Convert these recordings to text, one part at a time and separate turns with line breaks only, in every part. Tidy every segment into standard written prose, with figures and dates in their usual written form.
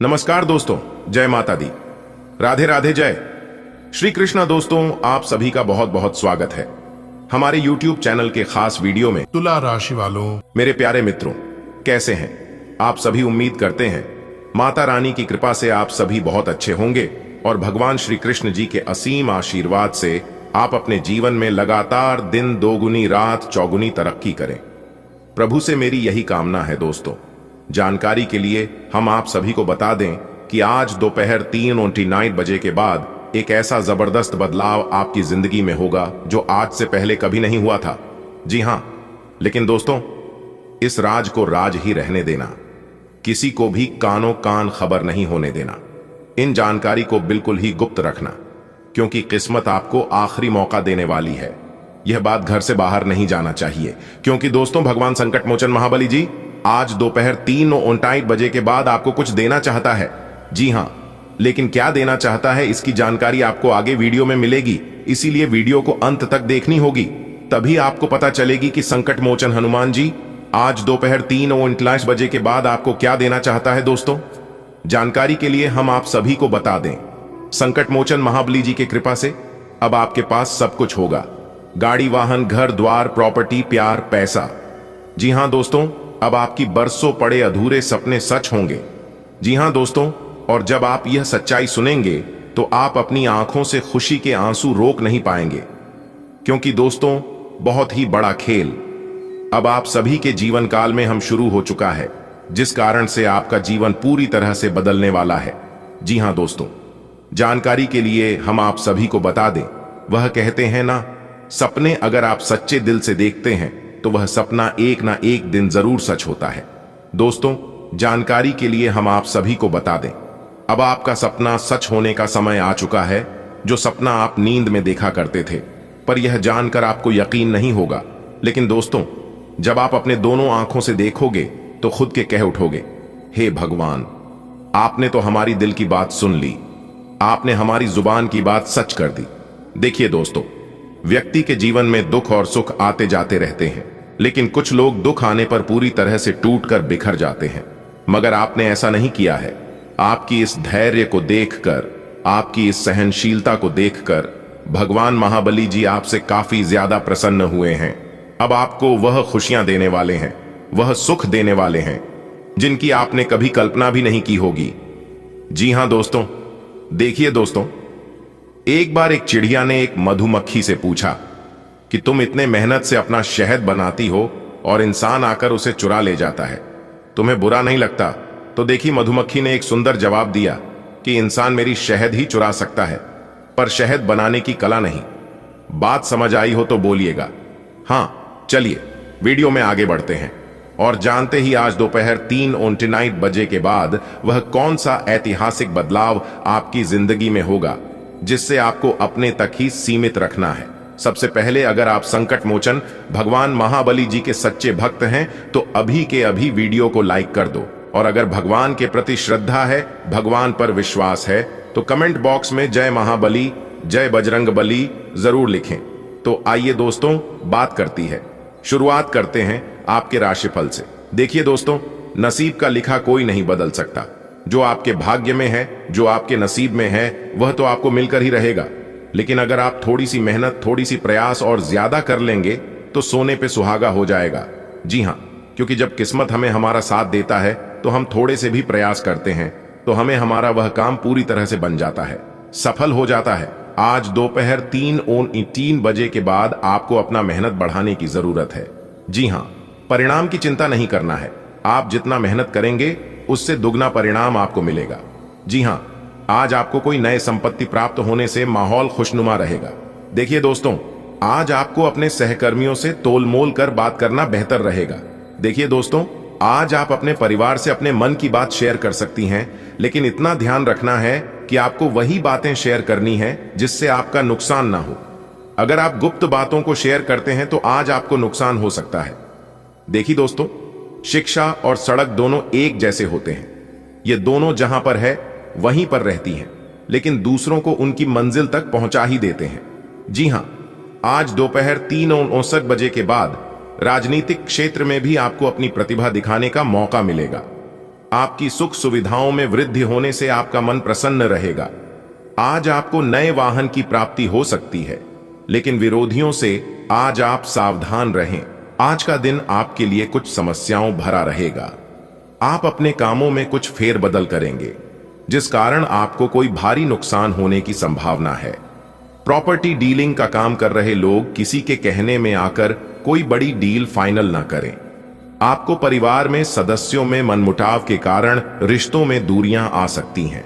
नमस्कार दोस्तों, जय माता दी, राधे राधे, जय श्री कृष्णा। दोस्तों, आप सभी का बहुत बहुत स्वागत है हमारे YouTube चैनल के खास वीडियो में।
तुला राशि वालों,
मेरे प्यारे मित्रों, कैसे हैं आप सभी? उम्मीद करते हैं माता रानी की कृपा से आप सभी बहुत अच्छे होंगे और भगवान श्री कृष्ण जी के असीम आशीर्वाद से आप अपने जीवन में लगातार दिन दोगुनी रात चौगुनी तरक्की करें। प्रभु से मेरी यही कामना है। दोस्तों, जानकारी के लिए हम आप सभी को बता दें कि आज दोपहर 3:29 बजे के बाद एक ऐसा जबरदस्त बदलाव आपकी जिंदगी में होगा जो आज से पहले कभी नहीं हुआ था। जी हां, लेकिन दोस्तों, इस राज को राज ही रहने देना, किसी को भी कानों कान खबर नहीं होने देना। इन जानकारी को बिल्कुल ही गुप्त रखना, क्योंकि किस्मत आपको आखिरी मौका देने वाली है। यह बात घर से बाहर नहीं जाना चाहिए, क्योंकि दोस्तों, भगवान संकट मोचन महाबली जी आज दोपहर 3:29 बजे के बाद आपको कुछ देना चाहता है। जी हां, लेकिन क्या देना चाहता है इसकी जानकारी आपको आगे वीडियो में मिलेगी, इसीलिए वीडियो को अंत तक देखनी होगी, तभी आपको पता चलेगी कि संकट मोचन हनुमान जी आज दोपहर 3:29 बजे के बाद आपको क्या देना चाहता है। दोस्तों, जानकारी के लिए हम आप सभी को बता दें, संकट मोचन महाबली जी की कृपा से अब आपके पास सब कुछ होगा। गाड़ी, वाहन, घर द्वार, प्रॉपर्टी, प्यार, पैसा। जी हां दोस्तों, अब आपकी बरसों पड़े अधूरे सपने सच होंगे। जी हां दोस्तों, और जब आप यह सच्चाई सुनेंगे तो आप अपनी आंखों से खुशी के आंसू रोक नहीं पाएंगे, क्योंकि दोस्तों, बहुत ही बड़ा खेल अब आप सभी के जीवन काल में हम शुरू हो चुका है, जिस कारण से आपका जीवन पूरी तरह से बदलने वाला है। जी हां दोस्तों, जानकारी के लिए हम आप सभी को बता दें, वह कहते हैं ना, सपने अगर आप सच्चे दिल से देखते हैं तो वह सपना एक ना एक दिन जरूर सच होता है। दोस्तों, जानकारी के लिए हम आप सभी को बता दें, अब आपका सपना सच होने का समय आ चुका है। जो सपना आप नींद में देखा करते थे, पर यह जानकर आपको यकीन नहीं होगा, लेकिन दोस्तों, जब आप अपने दोनों आंखों से देखोगे तो खुद के कह उठोगे, हे भगवान, आपने तो हमारी दिल की बात सुन ली, आपने हमारी जुबान की बात सच कर दी। देखिए दोस्तों, व्यक्ति के जीवन में दुख और सुख आते जाते रहते हैं, लेकिन कुछ लोग दुख आने पर पूरी तरह से टूटकर बिखर जाते हैं, मगर आपने ऐसा नहीं किया है। आपकी इस धैर्य को देखकर, आपकी इस सहनशीलता को देखकर भगवान महाबली जी आपसे काफी ज्यादा प्रसन्न हुए हैं। अब आपको वह खुशियां देने वाले हैं, वह सुख देने वाले हैं जिनकी आपने कभी कल्पना भी नहीं की होगी। जी हां दोस्तों, देखिए दोस्तों, एक बार एक चिड़िया ने एक मधुमक्खी से पूछा कि तुम इतने मेहनत से अपना शहद बनाती हो और इंसान आकर उसे चुरा ले जाता है, तुम्हें बुरा नहीं लगता? तो देखी, मधुमक्खी ने एक सुंदर जवाब दिया कि इंसान मेरी शहद ही चुरा सकता है, पर शहद बनाने की कला नहीं। बात समझ आई हो तो बोलिएगा। हां, चलिए वीडियो में आगे बढ़ते हैं और जानते ही आज दोपहर 3:29 बजे के बाद वह कौन सा ऐतिहासिक बदलाव आपकी जिंदगी में होगा, जिससे आपको अपने तक ही सीमित रखना है। सबसे पहले, अगर आप संकट मोचन भगवान महाबली जी के सच्चे भक्त हैं तो अभी के अभी वीडियो को लाइक कर दो, और अगर भगवान के प्रति श्रद्धा है, भगवान पर विश्वास है, तो कमेंट बॉक्स में जय महाबली, जय बजरंग बली जरूर लिखें। तो आइए दोस्तों, बात करती है, शुरुआत करते हैं आपके राशिफल से। देखिए दोस्तों, नसीब का लिखा कोई नहीं बदल सकता। जो आपके भाग्य में है, जो आपके नसीब में है, वह तो आपको मिलकर ही रहेगा। लेकिन अगर आप थोड़ी सी मेहनत, थोड़ी सी प्रयास और ज्यादा कर लेंगे तो सोने पे सुहागा हो जाएगा। जी हां, क्योंकि जब किस्मत हमें हमारा साथ देता है तो हम थोड़े से भी प्रयास करते हैं तो हमें हमारा वह काम पूरी तरह से बन जाता है, सफल हो जाता है। आज दोपहर 3:03 बजे के बाद आपको अपना मेहनत बढ़ाने की जरूरत है। जी हां, परिणाम की चिंता नहीं करना है। आप जितना मेहनत करेंगे उससे दुगना परिणाम आपको मिलेगा। जी हां, आज आपको कोई नए संपत्ति प्राप्त होने से माहौल खुशनुमा रहेगा। देखिए दोस्तों, आज आपको अपने सहकर्मियों से तोलमोल कर बात करना बेहतर रहेगा। देखिए दोस्तों, आज आप अपने परिवार से अपने मन की बात शेयर कर सकती हैं, लेकिन इतना ध्यान रखना है कि आपको वही बातें शेयर करनी है जिससे आपका नुकसान ना हो। अगर आप गुप्त बातों को शेयर करते हैं तो आज आपको नुकसान हो सकता है। देखिए दोस्तों, शिक्षा और सड़क दोनों एक जैसे होते हैं। ये दोनों जहां पर है वहीं पर रहती हैं, लेकिन दूसरों को उनकी मंजिल तक पहुंचा ही देते हैं। जी हां, आज दोपहर 3:59 बजे के बाद राजनीतिक क्षेत्र में भी आपको अपनी प्रतिभा दिखाने का मौका मिलेगा। आपकी सुख सुविधाओं में वृद्धि होने से आपका मन प्रसन्न रहेगा। आज आपको नए वाहन की प्राप्ति हो सकती है, लेकिन विरोधियों से आज आप सावधान रहें। आज का दिन आपके लिए कुछ समस्याओं भरा रहेगा। आप अपने कामों में कुछ फेरबदल करेंगे, जिस कारण आपको कोई भारी नुकसान होने की संभावना है। प्रॉपर्टी डीलिंग का काम कर रहे लोग किसी के कहने में आकर कोई बड़ी डील फाइनल ना करें। आपको परिवार में सदस्यों में मनमुटाव के कारण रिश्तों में दूरियां आ सकती हैं।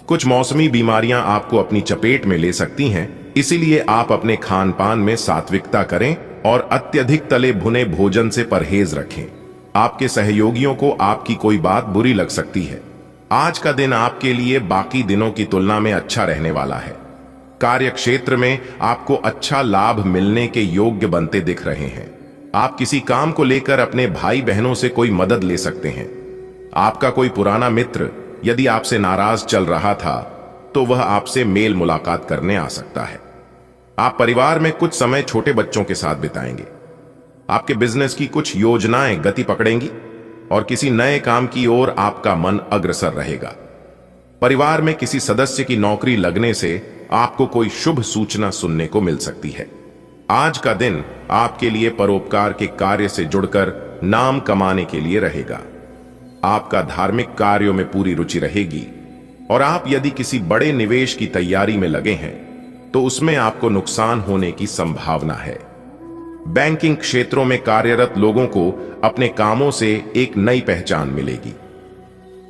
कुछ मौसमी बीमारियां आपको अपनी चपेट में ले सकती हैं, इसीलिए आप अपने खान पान में सात्विकता करें और अत्यधिक तले भुने भोजन से परहेज रखें। आपके सहयोगियों को आपकी कोई बात बुरी लग सकती है। आज का दिन आपके लिए बाकी दिनों की तुलना में अच्छा रहने वाला है। कार्य क्षेत्र में आपको अच्छा लाभ मिलने के योग्य बनते दिख रहे हैं। आप किसी काम को लेकर अपने भाई बहनों से कोई मदद ले सकते हैं। आपका कोई पुराना मित्र यदि आपसे नाराज चल रहा था तो वह आपसे मेल मुलाकात करने आ सकता है। आप परिवार में कुछ समय छोटे बच्चों के साथ बिताएंगे। आपके बिजनेस की कुछ योजनाएं गति पकड़ेंगी और किसी नए काम की ओर आपका मन अग्रसर रहेगा। परिवार में किसी सदस्य की नौकरी लगने से आपको कोई शुभ सूचना सुनने को मिल सकती है। आज का दिन आपके लिए परोपकार के कार्य से जुड़कर नाम कमाने के लिए रहेगा। आपका धार्मिक कार्यों में पूरी रुचि रहेगी और आप यदि किसी बड़े निवेश की तैयारी में लगे हैं तो उसमें आपको नुकसान होने की संभावना है। बैंकिंग क्षेत्रों में कार्यरत लोगों को अपने कामों से एक नई पहचान मिलेगी।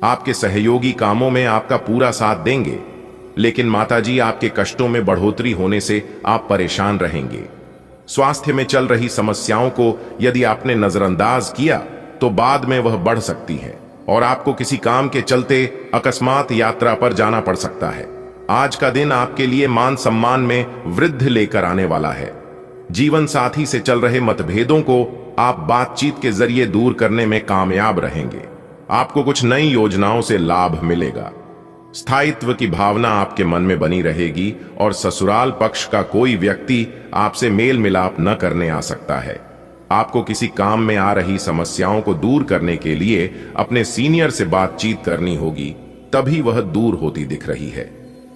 आपके सहयोगी कामों में आपका पूरा साथ देंगे, लेकिन माताजी आपके कष्टों में बढ़ोतरी होने से आप परेशान रहेंगे। स्वास्थ्य में चल रही समस्याओं को यदि आपने नजरअंदाज किया तो बाद में वह बढ़ सकती है और आपको किसी काम के चलते अकस्मात यात्रा पर जाना पड़ सकता है। आज का दिन आपके लिए मान सम्मान में वृद्धि लेकर आने वाला है। जीवन साथी से चल रहे मतभेदों को आप बातचीत के जरिए दूर करने में कामयाब रहेंगे। आपको कुछ नई योजनाओं से लाभ मिलेगा। स्थायित्व की भावना आपके मन में बनी रहेगी और ससुराल पक्ष का कोई व्यक्ति आपसे मेल मिलाप न करने आ सकता है। आपको किसी काम में आ रही समस्याओं को दूर करने के लिए अपने सीनियर से बातचीत करनी होगी, तभी वह दूर होती दिख रही है।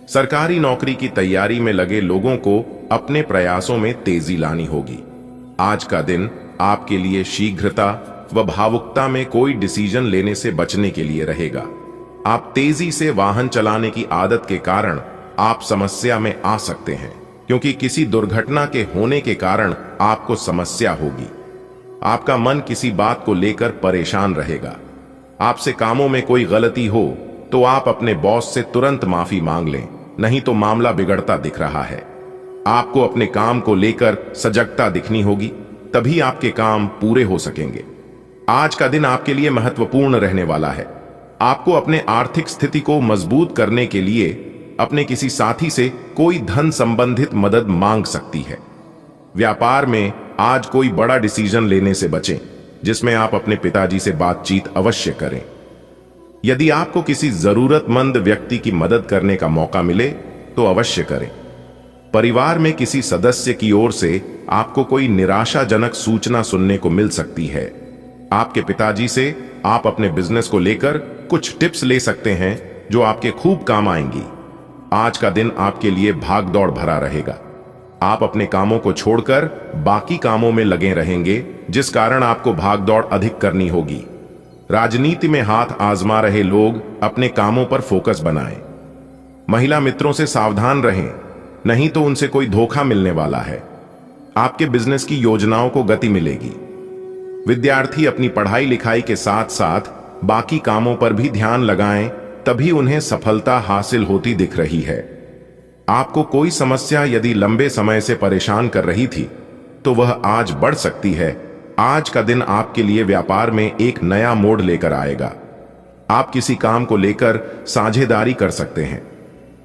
सरकारी नौकरी की तैयारी में लगे लोगों को अपने प्रयासों में तेजी लानी होगी। आज का दिन आपके लिए शीघ्रता व भावुकता में कोई डिसीजन लेने से बचने के लिए रहेगा। आप तेजी से वाहन चलाने की आदत के कारण आप समस्या में आ सकते हैं, क्योंकि किसी दुर्घटना के होने के कारण आपको समस्या होगी। आपका मन किसी बात को लेकर परेशान रहेगा। आपसे कामों में कोई गलती हो तो आप अपने बॉस से तुरंत माफी मांग लें, नहीं तो मामला बिगड़ता दिख रहा है। आपको अपने काम को लेकर सजगता दिखनी होगी, तभी आपके काम पूरे हो सकेंगे। आज का दिन आपके लिए महत्वपूर्ण रहने वाला है। आपको अपने आर्थिक स्थिति को मजबूत करने के लिए अपने किसी साथी से कोई धन संबंधित मदद मांग सकती है। व्यापार में आज कोई बड़ा डिसीजन लेने से बचें, जिसमें आप अपने पिताजी से बातचीत अवश्य करें। यदि आपको किसी जरूरतमंद व्यक्ति की मदद करने का मौका मिले तो अवश्य करें। परिवार में किसी सदस्य की ओर से आपको कोई निराशाजनक सूचना सुनने को मिल सकती है। आपके पिताजी से आप अपने बिजनेस को लेकर कुछ टिप्स ले सकते हैं जो आपके खूब काम आएंगी। आज का दिन आपके लिए भागदौड़ भरा रहेगा। आप अपने कामों को छोड़कर बाकी कामों में लगे रहेंगे, जिस कारण आपको भागदौड़ अधिक करनी होगी। राजनीति में हाथ आजमा रहे लोग अपने कामों पर फोकस बनाएं। महिला मित्रों से सावधान रहें, नहीं तो उनसे कोई धोखा मिलने वाला है। आपके बिजनेस की योजनाओं को गति मिलेगी। विद्यार्थी अपनी पढ़ाई लिखाई के साथ साथ बाकी कामों पर भी ध्यान लगाएं, तभी उन्हें सफलता हासिल होती दिख रही है। आपको कोई समस्या यदि लंबे समय से परेशान कर रही थी तो वह आज बढ़ सकती है। आज का दिन आपके लिए व्यापार में एक नया मोड़ लेकर आएगा। आप किसी काम को लेकर साझेदारी कर सकते हैं।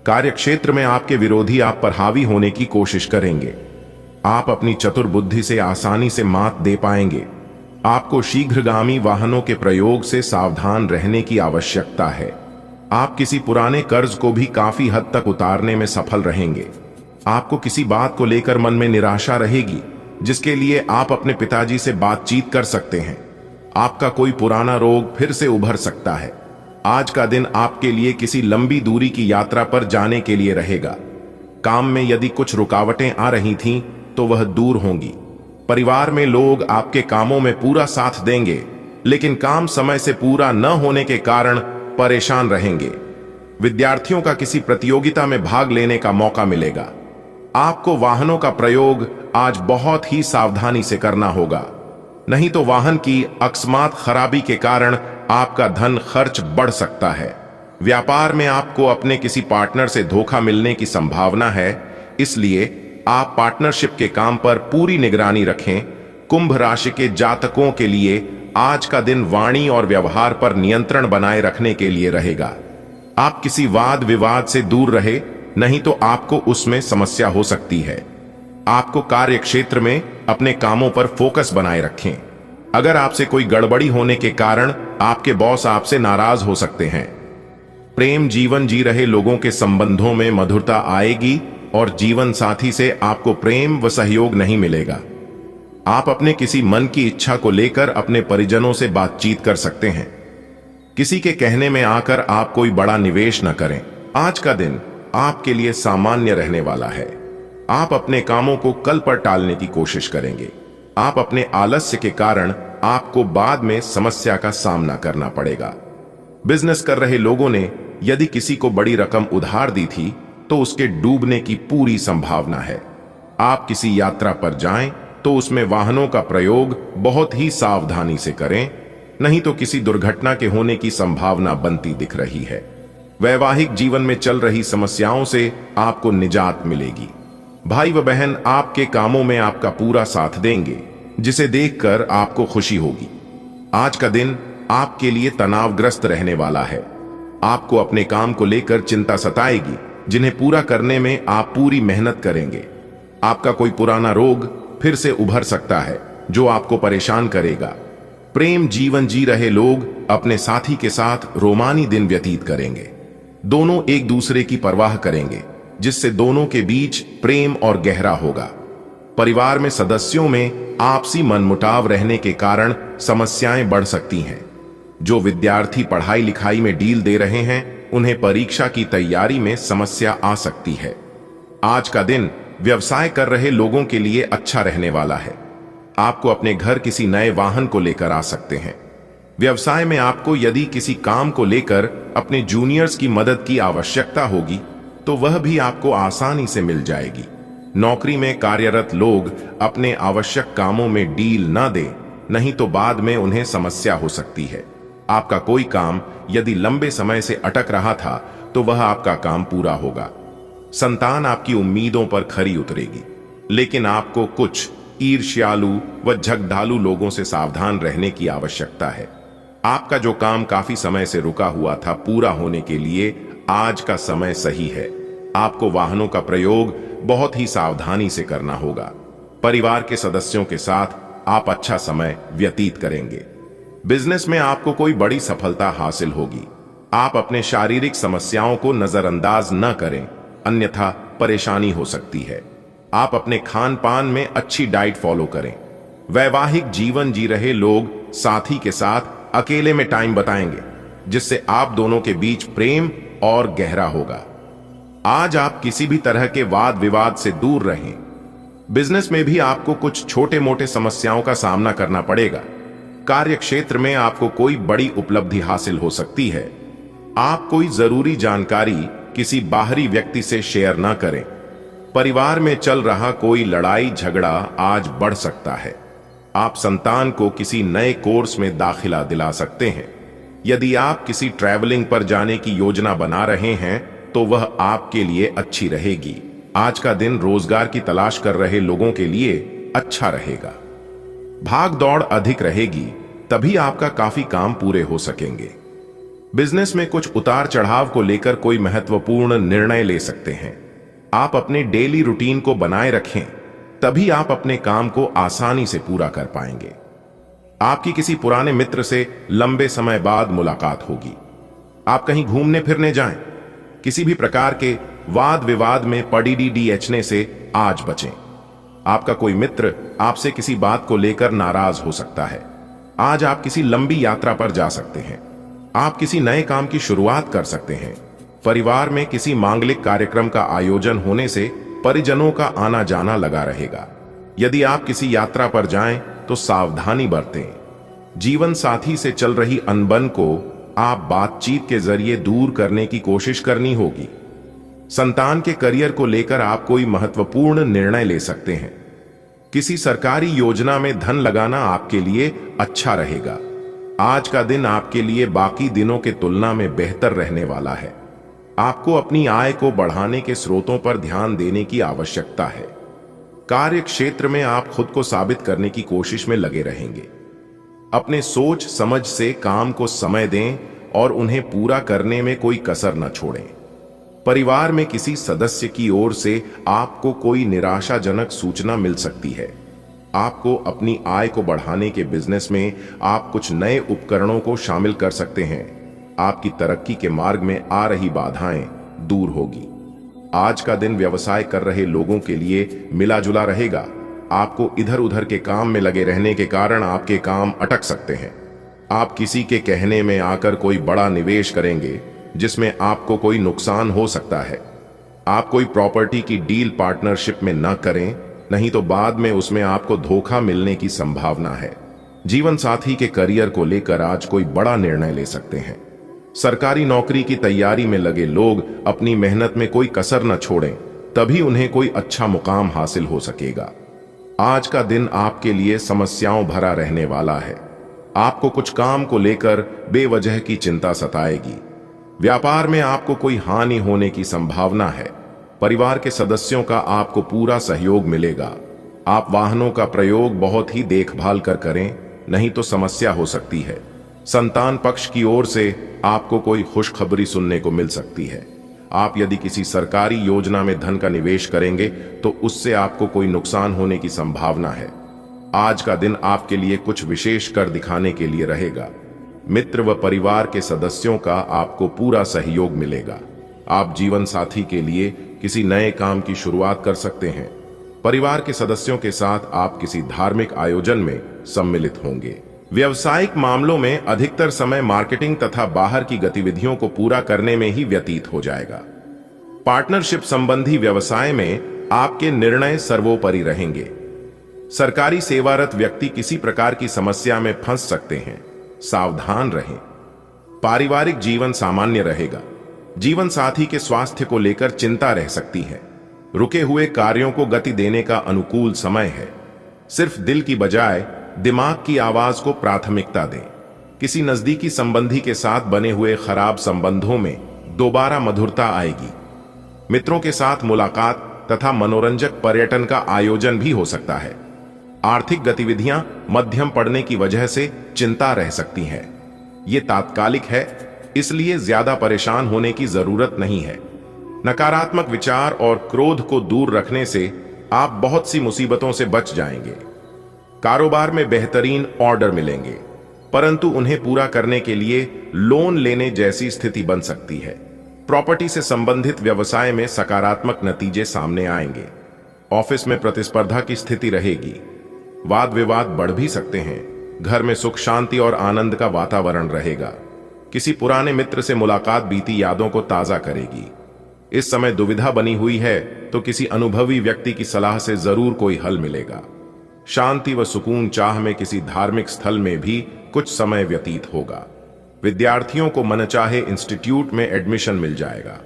कार्यक्षेत्र में आपके विरोधी आप पर हावी होने की कोशिश करेंगे। आप अपनी चतुर बुद्धि से आसानी से मात दे पाएंगे। आपको शीघ्रगामी वाहनों के प्रयोग से सावधान रहने की आवश्यकता है। आप किसी पुराने कर्ज को भी काफी हद तक उतारने में सफल रहेंगे। आपको किसी बात को लेकर मन में निराशा रहेगी, जिसके लिए आप अपने पिताजी से बातचीत कर सकते हैं। आपका कोई पुराना रोग फिर से उभर सकता है। आज का दिन आपके लिए किसी लंबी दूरी की यात्रा पर जाने के लिए रहेगा। काम में यदि कुछ रुकावटें आ रही थीं, तो वह दूर होंगी। परिवार में लोग आपके कामों में पूरा साथ देंगे, लेकिन काम समय से पूरा न होने के कारण परेशान रहेंगे। विद्यार्थियों का किसी प्रतियोगिता में भाग लेने का मौका मिलेगा। आपको वाहनों का प्रयोग आज बहुत ही सावधानी से करना होगा, नहीं तो वाहन की अकस्मात खराबी के कारण आपका धन खर्च बढ़ सकता है। व्यापार में आपको अपने किसी पार्टनर से धोखा मिलने की संभावना है, इसलिए आप पार्टनरशिप के काम पर पूरी निगरानी रखें। कुंभ राशि के जातकों के लिए आज का दिन वाणी और व्यवहार पर नियंत्रण बनाए रखने के लिए रहेगा। आप किसी वाद विवाद से दूर रहे, नहीं तो आपको उसमें समस्या हो सकती है। आपको कार्य क्षेत्र में अपने कामों पर फोकस बनाए रखें। अगर आपसे कोई गड़बड़ी होने के कारण आपके बॉस आपसे नाराज हो सकते हैं। प्रेम जीवन जी रहे लोगों के संबंधों में मधुरता आएगी और जीवन साथी से आपको प्रेम व सहयोग नहीं मिलेगा। आप अपने किसी मन की इच्छा को लेकर अपने परिजनों से बातचीत कर सकते हैं। किसी के कहने में आकर आप कोई बड़ा निवेश न करें। आज का दिन आपके लिए सामान्य रहने वाला है। आप अपने कामों को कल पर टालने की कोशिश करेंगे। आप अपने आलस्य के कारण आपको बाद में समस्या का सामना करना पड़ेगा। बिजनेस कर रहे लोगों ने यदि किसी को बड़ी रकम उधार दी थी, तो उसके डूबने की पूरी संभावना है। आप किसी यात्रा पर जाएं तो उसमें वाहनों का प्रयोग बहुत ही सावधानी से करें, नहीं तो किसी दुर्घटना के होने की संभावना बनती दिख रही है। वैवाहिक जीवन में चल रही समस्याओं से आपको निजात मिलेगी। भाई व बहन आपके कामों में आपका पूरा साथ देंगे, जिसे देखकर आपको खुशी होगी। आज का दिन आपके लिए तनावग्रस्त रहने वाला है। आपको अपने काम को लेकर चिंता सताएगी, जिन्हें पूरा करने में आप पूरी मेहनत करेंगे। आपका कोई पुराना रोग फिर से उभर सकता है, जो आपको परेशान करेगा। प्रेम जीवन जी रहे लोग अपने साथी के साथ रोमानी दिन व्यतीत करेंगे। दोनों एक दूसरे की परवाह करेंगे, जिससे दोनों के बीच प्रेम और गहरा होगा। परिवार में सदस्यों में आपसी मनमुटाव रहने के कारण समस्याएं बढ़ सकती हैं। जो विद्यार्थी पढ़ाई लिखाई में ढील दे रहे हैं, उन्हें परीक्षा की तैयारी में समस्या आ सकती है। आज का दिन व्यवसाय कर रहे लोगों के लिए अच्छा रहने वाला है। आपको अपने घर किसी नए वाहन को लेकर आ सकते हैं। व्यवसाय में आपको यदि किसी काम को लेकर अपने जूनियर्स की मदद की आवश्यकता होगी, तो वह भी आपको आसानी से मिल जाएगी। नौकरी में कार्यरत लोग अपने आवश्यक कामों में डील न दें, नहीं तो बाद में उन्हें समस्या हो सकती है। आपका कोई काम यदि लंबे समय से अटक रहा था, तो वह आपका काम पूरा होगा। संतान आपकी उम्मीदों पर खरी उतरेगी, लेकिन आपको कुछ ईर्ष्यालु व झगड़ालू लोगों से सावधान रहने की आवश्यकता है। आपका जो काम काफी समय से रुका हुआ था, पूरा होने के लिए आज का समय सही है। आपको वाहनों का प्रयोग बहुत ही सावधानी से करना होगा। परिवार के सदस्यों के साथ आप अच्छा समय व्यतीत करेंगे। बिजनेस में आपको कोई बड़ी सफलता हासिल होगी। आप अपने शारीरिक समस्याओं को नजरअंदाज न करें, अन्यथा परेशानी हो सकती है। आप अपने खान पान में अच्छी डाइट फॉलो करें। वैवाहिक जीवन जी रहे लोग साथी के साथ अकेले में टाइम बताएंगे, जिससे आप दोनों के बीच प्रेम और गहरा होगा। आज आप किसी भी तरह के वाद विवाद से दूर रहें। बिजनेस में भी आपको कुछ छोटे मोटे समस्याओं का सामना करना पड़ेगा। कार्य क्षेत्र में आपको कोई बड़ी उपलब्धि हासिल हो सकती है। आप कोई जरूरी जानकारी किसी बाहरी व्यक्ति से शेयर ना करें। परिवार में चल रहा कोई लड़ाई झगड़ा आज बढ़ सकता है। आप संतान को किसी नए कोर्स में दाखिला दिला सकते हैं। यदि आप किसी ट्रैवलिंग पर जाने की योजना बना रहे हैं, तो वह आपके लिए अच्छी रहेगी। आज का दिन रोजगार की तलाश कर रहे लोगों के लिए अच्छा रहेगा। भाग दौड़ अधिक रहेगी, तभी आपका काफी काम पूरे हो सकेंगे। बिजनेस में कुछ उतार चढ़ाव को लेकर कोई महत्वपूर्ण निर्णय ले सकते हैं। आप अपने डेली रूटीन को बनाए रखें, तभी आप अपने काम को आसानी से पूरा कर पाएंगे। आपकी किसी पुराने मित्र से लंबे समय बाद मुलाकात होगी। आप कहीं घूमने फिरने जाएं। किसी भी प्रकार के वाद विवाद में पड़ीडीडीएचने से आज बचें। आपका कोई मित्र आपसे किसी बात को लेकर नाराज हो सकता है। आज आप किसी लंबी यात्रा पर जा सकते हैं। आप किसी नए काम की शुरुआत कर सकते हैं। परिवार में किसी मांगलिक कार्यक्रम का आयोजन होने से परिजनों का आना जाना लगा रहेगा। यदि आप किसी यात्रा पर जाएं तो सावधानी बरतें। जीवन साथी से चल रही अनबन को आप बातचीत के जरिए दूर करने की कोशिश करनी होगी। संतान के करियर को लेकर आप कोई महत्वपूर्ण निर्णय ले सकते हैं। किसी सरकारी योजना में धन लगाना आपके लिए अच्छा रहेगा। आज का दिन आपके लिए बाकी दिनों के तुलना में बेहतर रहने वाला है। आपको अपनी आय को बढ़ाने के स्रोतों पर ध्यान देने की आवश्यकता है। कार्य क्षेत्र में आप खुद को साबित करने की कोशिश में लगे रहेंगे। अपने सोच समझ से काम को समय दें और उन्हें पूरा करने में कोई कसर न छोड़ें। परिवार में किसी सदस्य की ओर से आपको कोई निराशाजनक सूचना मिल सकती है। आपको अपनी आय को बढ़ाने के बिजनेस में आप कुछ नए उपकरणों को शामिल कर सकते हैं। आपकी तरक्की के मार्ग में आ रही बाधाएं दूर होगी। आज का दिन व्यवसाय कर रहे लोगों के लिए मिला जुला रहेगा। आपको इधर उधर के काम में लगे रहने के कारण आपके काम अटक सकते हैं। आप किसी के कहने में आकर कोई बड़ा निवेश करेंगे जिसमें आपको कोई नुकसान हो सकता है। आप कोई प्रॉपर्टी की डील पार्टनरशिप में न करें, नहीं तो बाद में उसमें आपको धोखा मिलने की संभावना है। जीवन साथी के करियर को लेकर आज कोई बड़ा निर्णय ले सकते हैं। सरकारी नौकरी की तैयारी में लगे लोग अपनी मेहनत में कोई कसर न छोड़ें, तभी उन्हें कोई अच्छा मुकाम हासिल हो सकेगा। आज का दिन आपके लिए समस्याओं भरा रहने वाला है। आपको कुछ काम को लेकर बेवजह की चिंता सताएगी। व्यापार में आपको कोई हानि होने की संभावना है। परिवार के सदस्यों का आपको पूरा सहयोग मिलेगा। आप वाहनों का प्रयोग बहुत ही देखभाल कर करें, नहीं तो समस्या हो सकती है। संतान पक्ष की ओर से आपको कोई खुशखबरी सुनने को मिल सकती है। आप यदि किसी सरकारी योजना में धन का निवेश करेंगे तो उससे आपको कोई नुकसान होने की संभावना है। आज का दिन आपके लिए कुछ विशेष कर दिखाने के लिए रहेगा। मित्र व परिवार के सदस्यों का आपको पूरा सहयोग मिलेगा। आप जीवन साथी के लिए किसी नए काम की शुरुआत कर सकते हैं। परिवार के सदस्यों के साथ आप किसी धार्मिक आयोजन में सम्मिलित होंगे। व्यावसायिक मामलों में अधिकतर समय मार्केटिंग तथा बाहर की गतिविधियों को पूरा करने में ही व्यतीत हो जाएगा। पार्टनरशिप संबंधी व्यवसाय में आपके निर्णय सर्वोपरि रहेंगे। सरकारी सेवारत व्यक्ति किसी प्रकार की समस्या में फंस सकते हैं, सावधान रहें। पारिवारिक जीवन सामान्य रहेगा। जीवन साथी के स्वास्थ्य को लेकर चिंता रह सकती है। रुके हुए कार्यों को गति देने का अनुकूल समय है। सिर्फ दिल की बजाय दिमाग की आवाज को प्राथमिकता दें। किसी नजदीकी संबंधी के साथ बने हुए खराब संबंधों में दोबारा मधुरता आएगी। मित्रों के साथ मुलाकात तथा मनोरंजक पर्यटन का आयोजन भी हो सकता है। आर्थिक गतिविधियां मध्यम पड़ने की वजह से चिंता रह सकती हैं। ये तात्कालिक है, इसलिए ज्यादा परेशान होने की जरूरत नहीं है। नकारात्मक विचार और क्रोध को दूर रखने से आप बहुत सी मुसीबतों से बच जाएंगे। कारोबार में बेहतरीन ऑर्डर मिलेंगे, परंतु उन्हें पूरा करने के लिए लोन लेने जैसी स्थिति बन सकती है। प्रॉपर्टी से संबंधित व्यवसाय में सकारात्मक नतीजे सामने आएंगे। ऑफिस में प्रतिस्पर्धा की स्थिति रहेगी। वाद विवाद बढ़ भी सकते हैं। घर में सुख शांति और आनंद का वातावरण रहेगा। किसी पुराने मित्र से मुलाकात बीती यादों को ताजा करेगी। इस समय दुविधा बनी हुई है तो किसी अनुभवी व्यक्ति की सलाह से जरूर कोई हल मिलेगा। शांति व सुकून चाह में किसी धार्मिक स्थल में भी कुछ समय व्यतीत होगा। विद्यार्थियों को मनचाहे इंस्टीट्यूट में एडमिशन मिल जाएगा।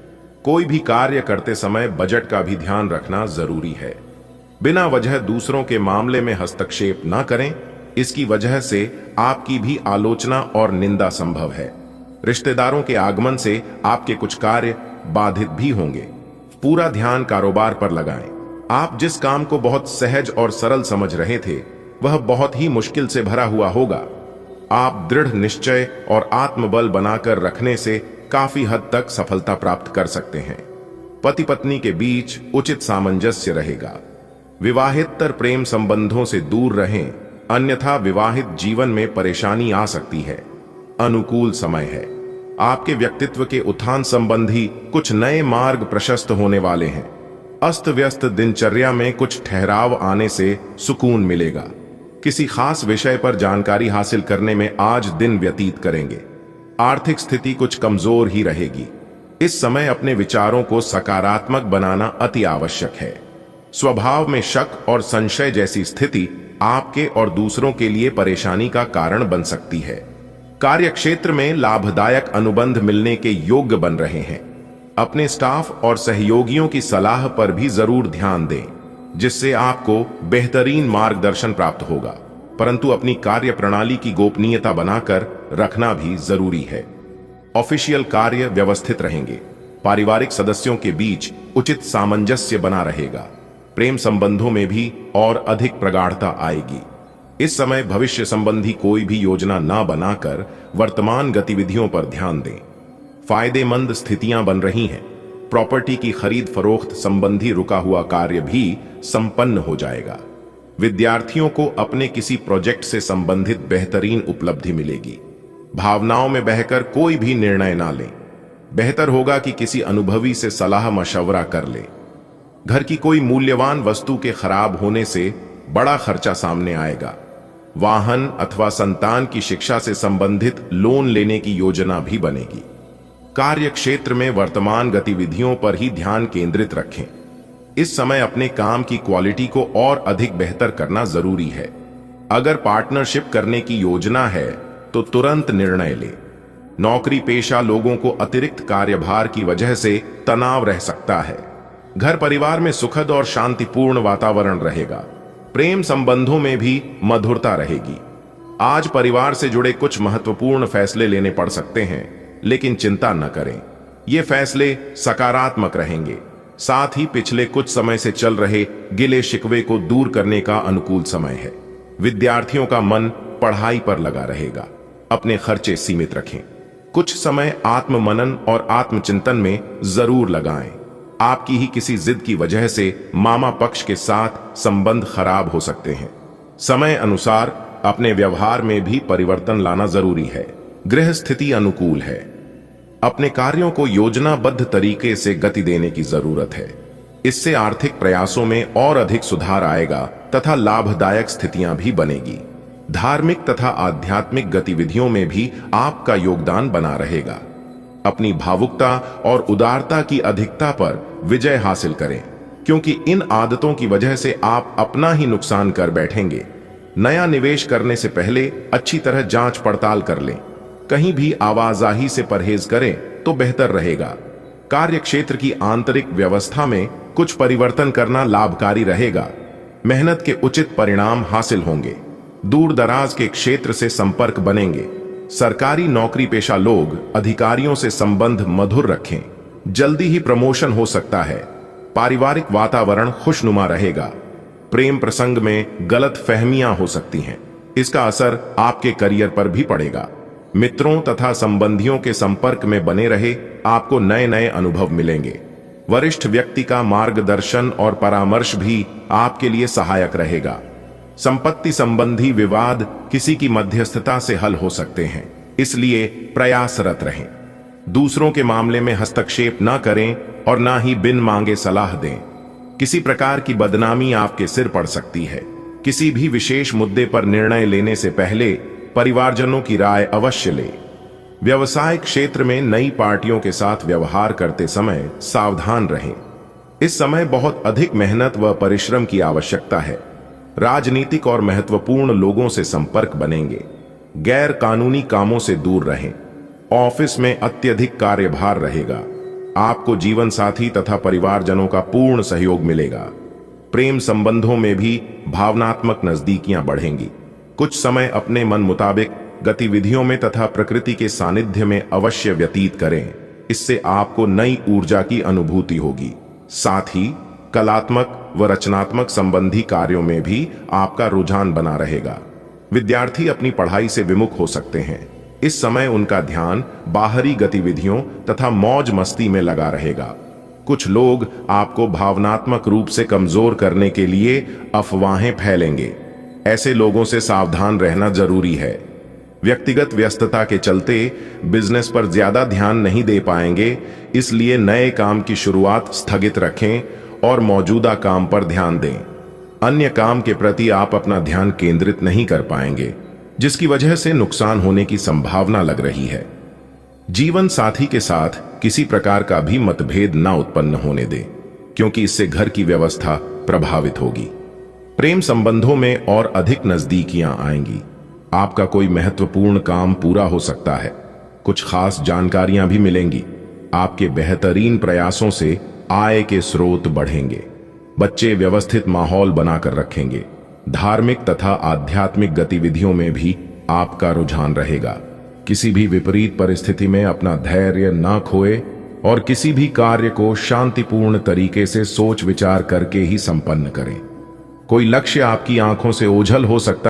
कोई भी कार्य करते समय बजट का भी ध्यान रखना जरूरी है। बिना वजह दूसरों के मामले में हस्तक्षेप न करें, इसकी वजह से आपकी भी आलोचना और निंदा संभव है। रिश्तेदारों के आगमन से आपके कुछ कार्य बाधित भी होंगे। पूरा ध्यान कारोबार पर लगाएं। आप जिस काम को बहुत सहज और सरल समझ रहे थे वह बहुत ही मुश्किल से भरा हुआ होगा। आप दृढ़ निश्चय और आत्मबल बनाकर रखने से काफी हद तक सफलता प्राप्त कर सकते हैं। पति पत्नी के बीच उचित सामंजस्य रहेगा। विवाहेतर प्रेम संबंधों से दूर रहें, अन्यथा विवाहित जीवन में परेशानी आ सकती है। अनुकूल समय है। आपके व्यक्तित्व के उत्थान संबंधी कुछ नए मार्ग प्रशस्त होने वाले हैं। अस्त व्यस्त दिनचर्या में कुछ ठहराव आने से सुकून मिलेगा। किसी खास विषय पर जानकारी हासिल करने में आज दिन व्यतीत करेंगे। आर्थिक स्थिति कुछ कमजोर ही रहेगी। इस समय अपने विचारों को सकारात्मक बनाना अति आवश्यक है। स्वभाव में शक और संशय जैसी स्थिति आपके और दूसरों के लिए परेशानी का कारण बन सकती है। कार्यक्षेत्र में लाभदायक अनुबंध मिलने के योग्य बन रहे हैं। अपने स्टाफ और सहयोगियों की सलाह पर भी जरूर ध्यान दें, जिससे आपको बेहतरीन मार्गदर्शन प्राप्त होगा, परंतु अपनी कार्य प्रणाली की गोपनीयता बनाकर रखना भी जरूरी है। ऑफिशियल कार्य व्यवस्थित रहेंगे। पारिवारिक सदस्यों के बीच उचित सामंजस्य बना रहेगा। प्रेम संबंधों में भी और अधिक प्रगाढ़ता आएगी। इस समय भविष्य संबंधी कोई भी योजना ना बनाकर वर्तमान गतिविधियों पर ध्यान दें। फायदेमंद स्थितियां बन रही हैं। प्रॉपर्टी की खरीद फरोख्त संबंधी रुका हुआ कार्य भी संपन्न हो जाएगा। विद्यार्थियों को अपने किसी प्रोजेक्ट से संबंधित बेहतरीन उपलब्धि मिलेगी। भावनाओं में बहकर कोई भी निर्णय ना लें। बेहतर होगा कि किसी अनुभवी से सलाह मशवरा कर ले। घर की कोई मूल्यवान वस्तु के खराब होने से बड़ा खर्चा सामने आएगा। वाहन अथवा संतान की शिक्षा से संबंधित लोन लेने की योजना भी बनेगी। कार्य क्षेत्र में वर्तमान गतिविधियों पर ही ध्यान केंद्रित रखें। इस समय अपने काम की क्वालिटी को और अधिक बेहतर करना जरूरी है। अगर पार्टनरशिप करने की योजना है तो तुरंत निर्णय लें। नौकरी पेशा लोगों को अतिरिक्त कार्यभार की वजह से तनाव रह सकता है। घर परिवार में सुखद और शांतिपूर्ण वातावरण रहेगा। प्रेम संबंधों में भी मधुरता रहेगी। आज परिवार से जुड़े कुछ महत्वपूर्ण फैसले लेने पड़ सकते हैं, लेकिन चिंता न करें, ये फैसले सकारात्मक रहेंगे। साथ ही पिछले कुछ समय से चल रहे गिले शिकवे को दूर करने का अनुकूल समय है। विद्यार्थियों का मन पढ़ाई पर लगा रहेगा। अपने खर्चे सीमित रखें। कुछ समय आत्म मनन और आत्मचिंतन में जरूर लगाएं। आपकी ही किसी जिद की वजह से मामा पक्ष के साथ संबंध खराब हो सकते हैं। समय अनुसार अपने व्यवहार में भी परिवर्तन लाना जरूरी है। गृह स्थिति अनुकूल है। अपने कार्यों को योजनाबद्ध तरीके से गति देने की जरूरत है। इससे आर्थिक प्रयासों में और अधिक सुधार आएगा तथा लाभदायक स्थितियां भी बनेगी। धार्मिक तथा आध्यात्मिक गतिविधियों में भी आपका योगदान बना रहेगा। अपनी भावुकता और उदारता की अधिकता पर विजय हासिल करें, क्योंकि इन आदतों की वजह से आप अपना ही नुकसान कर बैठेंगे। नया निवेश करने से पहले अच्छी तरह जांच पड़ताल कर लें। कहीं भी आवाजाही से परहेज करें तो बेहतर रहेगा। कार्य क्षेत्र की आंतरिक व्यवस्था में कुछ परिवर्तन करना लाभकारी रहेगा। मेहनत के उचित परिणाम हासिल होंगे। दूर दराज के क्षेत्र से संपर्क बनेंगे। सरकारी नौकरी पेशा लोग अधिकारियों से संबंध मधुर रखें। जल्दी ही प्रमोशन हो सकता है। पारिवारिक वातावरण खुशनुमा रहेगा। प्रेम प्रसंग में गलत फहमियां हो सकती हैं। इसका असर आपके करियर पर भी पड़ेगा। मित्रों तथा संबंधियों के संपर्क में बने रहे, आपको नए नए अनुभव मिलेंगे। वरिष्ठ व्यक्ति का मार्गदर्शन और परामर्श भी आपके लिए सहायक रहेगा। संपत्ति संबंधी विवाद किसी की मध्यस्थता से हल हो सकते हैं, इसलिए प्रयासरत रहें। दूसरों के मामले में हस्तक्षेप न करें और न ही बिन मांगे सलाह दें। किसी प्रकार की बदनामी आपके सिर पड़ सकती है। किसी भी विशेष मुद्दे पर निर्णय लेने से पहले परिवारजनों की राय अवश्य लें। व्यवसाय क्षेत्र में नई पार्टियों के साथ व्यवहार करते समय सावधान रहें। इस समय बहुत अधिक मेहनत व परिश्रम की आवश्यकता है। राजनीतिक और महत्वपूर्ण लोगों से संपर्क बनेंगे। गैर कानूनी कामों से दूर रहें। ऑफिस में अत्यधिक कार्यभार रहेगा। आपको जीवन साथी तथा परिवारजनों का पूर्ण सहयोग मिलेगा। प्रेम संबंधों में भी भावनात्मक नजदीकियां बढ़ेंगी। कुछ समय अपने मन मुताबिक गतिविधियों में तथा प्रकृति के सानिध्य में अवश्य व्यतीत करें। इससे आपको नई ऊर्जा की अनुभूति होगी। साथ ही कलात्मक व रचनात्मक संबंधी कार्यों में भी आपका रुझान बना रहेगा। विद्यार्थी अपनी पढ़ाई से विमुख हो सकते हैं। इस समय उनका ध्यान बाहरी गतिविधियों तथा मौज मस्ती में लगा रहेगा। कुछ लोग आपको भावनात्मक रूप से कमजोर करने के लिए अफवाहें फैलेंगे। ऐसे लोगों से सावधान रहना जरूरी है। व्यक्तिगत व्यस्तता के चलते बिजनेस पर ज्यादा ध्यान नहीं दे पाएंगे, इसलिए नए काम की शुरुआत स्थगित रखें और मौजूदा काम पर ध्यान दें। अन्य काम के प्रति आप अपना ध्यान केंद्रित नहीं कर पाएंगे, जिसकी वजह से नुकसान होने की संभावना लग रही है। जीवन साथी के साथ किसी प्रकार का भी मतभेद न उत्पन्न होने दें, क्योंकि इससे घर की व्यवस्था प्रभावित होगी। प्रेम संबंधों में और अधिक नजदीकियां आएंगी। आपका कोई महत्वपूर्ण काम पूरा हो सकता है। कुछ खास जानकारियां भी मिलेंगी। आपके बेहतरीन प्रयासों से आय के स्रोत बढ़ेंगे। बच्चे व्यवस्थित माहौल बनाकर रखेंगे। धार्मिक तथा आध्यात्मिक गतिविधियों में भी आपका रुझान रहेगा। किसी भी विपरीत परिस्थिति में अपना धैर्य न खोए और किसी भी कार्य को शांतिपूर्ण तरीके से सोच विचार करके ही संपन्न करें। कोई लक्ष्य आपकी आंखों से ओझल हो सकता